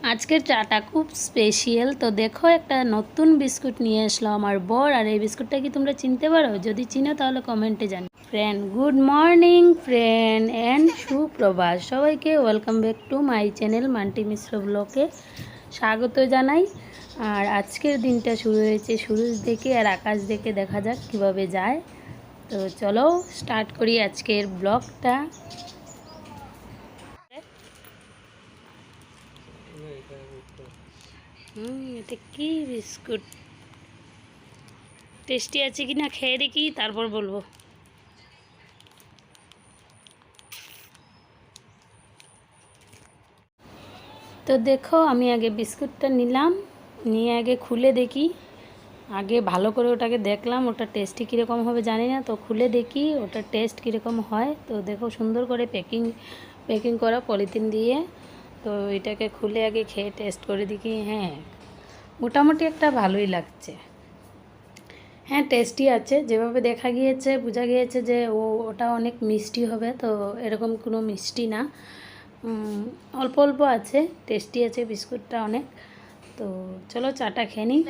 আজকের চাটা খুব স্পেশাল। তো দেখো একটা নতুন বিস্কুট নিয়ে আসলো আমার বর। আর এই বিস্কুটটা কি তোমরা চিনতে পারো? যদি চিনো তাহলে কমেন্টে জানি। Friend, good morning friend and সুপ্রভাত সবাইকে। Welcome back to my channel Manti Mishra ব্লগে স্বাগত জানাই। আর আজকের দিনটা শুরু হয়েছে সূরজ দেখে আর আকাশ দেখে, দেখা যাক কিভাবে যায়। তো চলো স্টার্ট করি আজকের ব্লগটা। এটা কি বিস্কুট, টেস্টি আছে কি না খেয়ে দেখি, তারপর বলবো। তো দেখো আমি আগে বিস্কুটটা নিলাম, নিয়ে আগে খুলে দেখি। আগে ভালো করে ওটাকে দেখলাম ওটা টেস্টি কীরকম হবে জানি না, তো খুলে দেখি ওটা টেস্ট কীরকম হয়। তো দেখো সুন্দর করে প্যাকিং করা পলিথিন দিয়ে। তো এটাকে খুলে আগে খেয়ে টেস্ট করে দেখি। হ্যাঁ, মোটামুটি একটা ভালোই লাগছে। হ্যাঁ, টেস্টি আছে। যেভাবে দেখা গিয়েছে, বোঝা গিয়েছে যে ওটা অনেক মিষ্টি হবে। তো এরকম কোনো মিষ্টি না, অল্প অল্প আছে, টেস্টি আছে বিস্কুটটা অনেক। তো চলো চাটা খেয়ে নিই।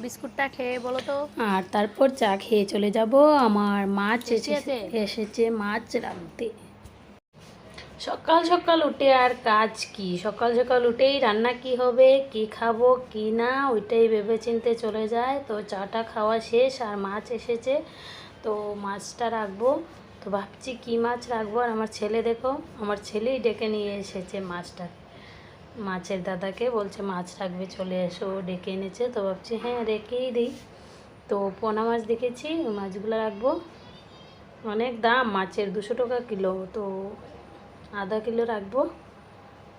বিস্কুটটা খেয়ে বলো তো। আর তারপর চা খেয়ে চলে যাব। আমার মাছ এসেছে মাছ রাঁধতে। সকাল সকাল উঠে আর কাজ কি, সকাল সকাল উঠেই রান্না কি হবে, কি খাবো কি না ওইটাই ভেবে চিনতে চলে যায়। তো চাটা খাওয়া শেষ আর মাছ এসেছে, তো মাছটা রাখবো। তো ভাবছি কি মাছ রাখবো। আর আমার ছেলে দেখো, আমার ছেলেই ডেকে নিয়ে এসেছে মাছটা। মাছের দাদাকে বলছে মাছ রাখবে, চলে এসো, ডেকে এনেছে। তো ভাবছি হ্যাঁ রেখেই দিই। তো পোনা মাছ দেখেছি, ওই মাছগুলো রাখবো। অনেক দাম মাছের, 200 টাকা কিলো। তো আধা কিলো রাখবো।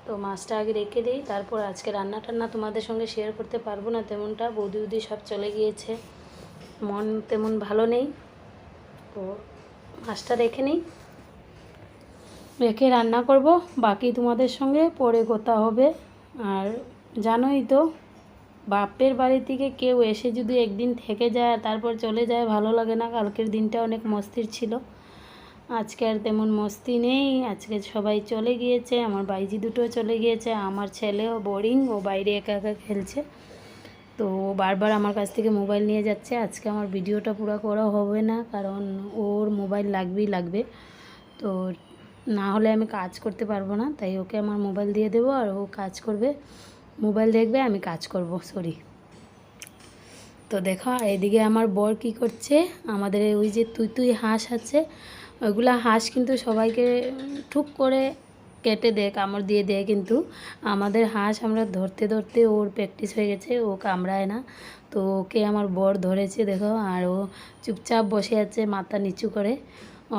তো মাছটা আগে রেখে দিই, তারপর আজকে রান্না টান্না তোমাদের সঙ্গে শেয়ার করতে পারবো না তেমনটা। বৌদি সব চলে গিয়েছে, মন তেমন ভালো নেই। তো মাছটা রেখে নিই, রেখে রান্না করব। বাকি তোমাদের সঙ্গে পরে কথা হবে। আর জানোই তো, বাপের বাড়ি থেকে কেউ এসে যদি একদিন থেকে যায় তারপর চলে যায়, ভালো লাগে না। কালকের দিনটা অনেক মস্তির ছিল, আজকে আর তেমন মস্তি নেই। আজকে সবাই চলে গিয়েছে, আমার বাইজি দুটো চলে গিয়েছে, আমার ছেলেও বোরিং, ও বাইরে একা একা খেলছে। তো বারবার আমার কাছ থেকে মোবাইল নিয়ে যাচ্ছে। আজকে আমার ভিডিওটা পুরো করা হবে না, কারণ ওর মোবাইল লাগবে। তো না হলে আমি কাজ করতে পারবো না, তাই ওকে আমার মোবাইল দিয়ে দেবো আর ও কাজ করবে, মোবাইল দেখবে, আমি কাজ করব। সরি। তো দেখো এদিকে আমার বর কি করছে, আমাদের ওই যে তুই হাঁস আছে, ওইগুলা হাঁস কিন্তু সবাইকে ঠুক করে কেটে দেয়, কামড় দিয়ে দেয়। কিন্তু আমাদের হাঁস আমরা ধরতে ধরতে ওর প্র্যাকটিস হয়ে গেছে, ও কামড়ায় না। তো ওকে আমার বর ধরেছে দেখো, আর ও চুপচাপ বসে আছে মাথা নিচু করে।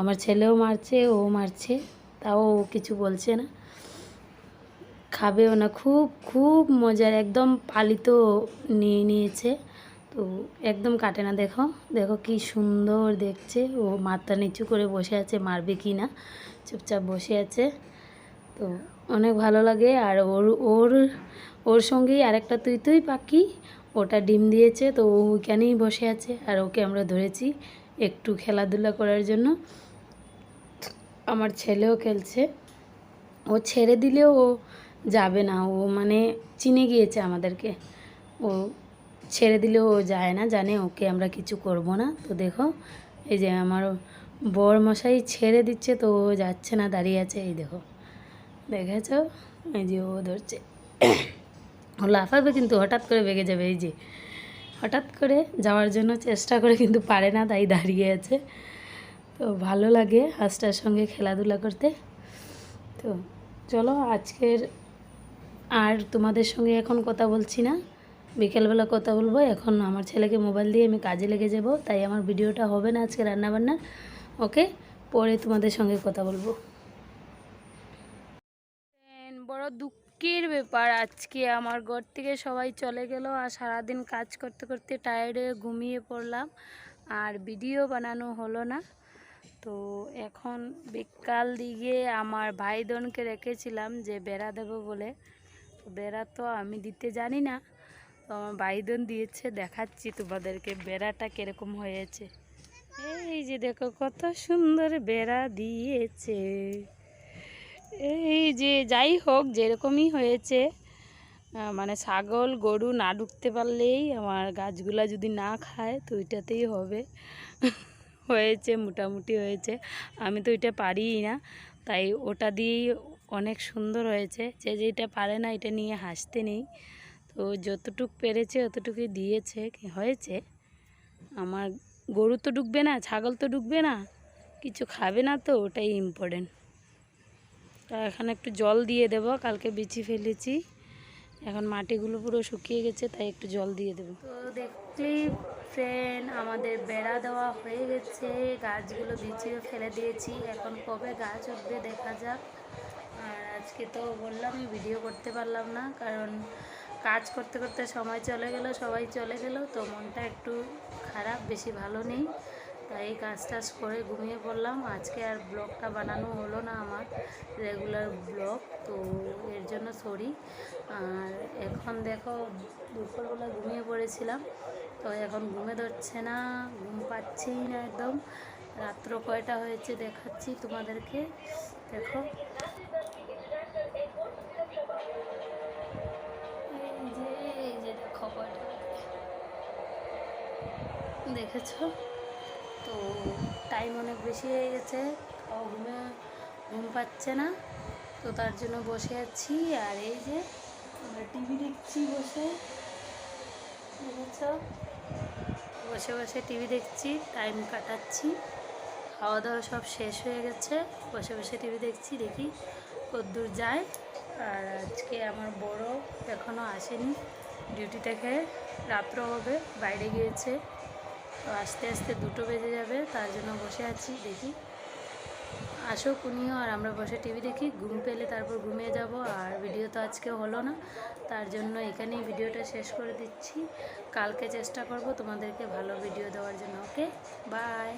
আমার ছেলেও মারছে, ও মারছে, তাও ও কিছু বলছে না, খাবেও না। খুব খুব মজার, একদম পালিত নিয়ে নিয়েছে। তো একদম কাটে না। দেখো দেখো কি সুন্দর দেখছে, ও মাথা নিচু করে বসে আছে, মারবে কি না, চুপচাপ বসে আছে। তো অনেক ভালো লাগে। আর ওর ওর ওর সঙ্গেই আরেকটা তুই পাখি, ওটা ডিম দিয়েছে, তো ও ওইখানেই বসে আছে। আর ওকে আমরা ধরেছি একটু খেলাধুলা করার জন্য। আমার ছেলেও খেলছে, ও ছেড়ে দিলেও ও যাবে না, ও মানে চিনে গিয়েছে আমাদেরকে। ও ছেড়ে দিলেও ও যায় না, জানে ওকে আমরা কিছু করব না। তো দেখো এই যে আমার বর মশাই ছেড়ে দিচ্ছে, তো ও যাচ্ছে না, দাঁড়িয়ে আছে। এই দেখো, দেখেছ, এই যে ও ধরছে, ও লাফাবে কিন্তু হঠাৎ করে বেগে যাবে। এই যে হঠাৎ করে যাওয়ার জন্য চেষ্টা করে কিন্তু পারে না, তাই দাঁড়িয়ে আছে। তো ভালো লাগে হাঁসটার সঙ্গে খেলাধুলা করতে। তো চলো আজকের আর তোমাদের সঙ্গে এখন কথা বলছি না, বিকেলবেলা কথা বলবো। এখন আমার ছেলেকে মোবাইল দিয়ে আমি কাজে লেগে যাব, তাই আমার ভিডিওটা হবে না আজকে রান্নাবান্না। ওকে, পরে তোমাদের সঙ্গে কথা বলবো। বড় দুঃখের ব্যাপার, আজকে আমার ঘর থেকে সবাই চলে গেল আর সারাদিন কাজ করতে করতে টায়ার্ডে ঘুমিয়ে পড়লাম, আর ভিডিও বানানো হলো না। তো এখন বিকাল দিকে আমার ভাইদনকে রেখেছিলাম যে বেড়া দেবো বলে, তো বেড়া তো আমি দিতে জানি না, তো আমার ভাইদন দিয়েছে, দেখাচ্ছি তোমাদেরকে বেড়াটা কীরকম হয়েছে। এই যে দেখো কত সুন্দর বেড়া দিয়েছে। এই যে যাই হোক যেরকমই হয়েছে, মানে ছাগল গরু না ঢুকতে পারলেই আমার গাছগুলা যদি না খায় তো ওইটাতেই হবে। হয়েছে, মোটামুটি হয়েছে। আমি তো এটা পারিই না, তাই ওটা দিয়েই অনেক সুন্দর হয়েছে। যে যেটা পারে না এটা নিয়ে হাসতে নেই। তো যতটুক পেরেছে অতটুকুই দিয়েছে, হয়েছে। আমার গরু তো ঢুকবে না, ছাগল তো ঢুকবে না, কিছু খাবে না, তো ওটাই ইম্পর্টেন্ট। তো এখন একটু জল দিয়ে দেব, কালকে বিচি ফেলেছি, এখন মাটিগুলো পুরো শুকিয়ে গেছে, তাই একটু জল দিয়ে দেবো। তো দেখলেই ফ্রেন্ড, আমাদের বেড়া দেওয়া হয়ে গেছে, গাছগুলো বিচিও ফেলে দিয়েছি। এখন কবে গাছ উঠবে দেখা যাক। আর আজকে তো বললামই ভিডিও করতে পারলাম না, কারণ কাজ করতে করতে সময় চলে গেল, সবাই চলে গেল, তো মনটা একটু খারাপ, বেশি ভালো নেই। তাই কাজ টাজ করে ঘুমিয়ে পড়লাম। আজকে আর ব্লগটা বানানো হলো না আমার রেগুলার ব্লগ, তো এর জন্য সরি। আর এখন দেখো দুপুরবেলা ঘুমিয়ে পড়েছিলাম, তো এখন ঘুমে ধরছে না, ঘুম পাচ্ছেই না একদম। রাত্র কয়টা হয়েছে দেখাচ্ছি তোমাদেরকে, দেখো। এই যে দেখো কয়টা দেখেছো তো, টাইম অনেক বেশি হয়ে গেছে, ঘুম পাচ্ছে না, তো তার জন্য বসে আছি। আর এই যে আমরা টিভি দেখছি বসে, দেখেছ, বসে বসে টিভি দেখছি, টাইম কাটাচ্ছি। খাওয়া দাওয়া সব শেষ হয়ে গেছে, বসে বসে টিভি দেখছি, দেখি কদ্দূর যায়। আর আজকে আমার বড় এখনও আসেনি ডিউটি থেকে, রাত্র হবে, বাইরে গিয়েছে, তো আস্তে আস্তে 2টো বেজে যাবে, তার জন্য বসে আছি, দেখি আসুক উনিও, আর আমরা বসে টিভি দেখি। ঘুম পেলে তারপর ঘুমিয়ে যাব। আর ভিডিও তো আজকে হলো না, তার জন্য এখানেই ভিডিওটা শেষ করে দিচ্ছি। কালকে চেষ্টা করব তোমাদেরকে ভালো ভিডিও দেওয়ার জন্য। ওকে, বাই।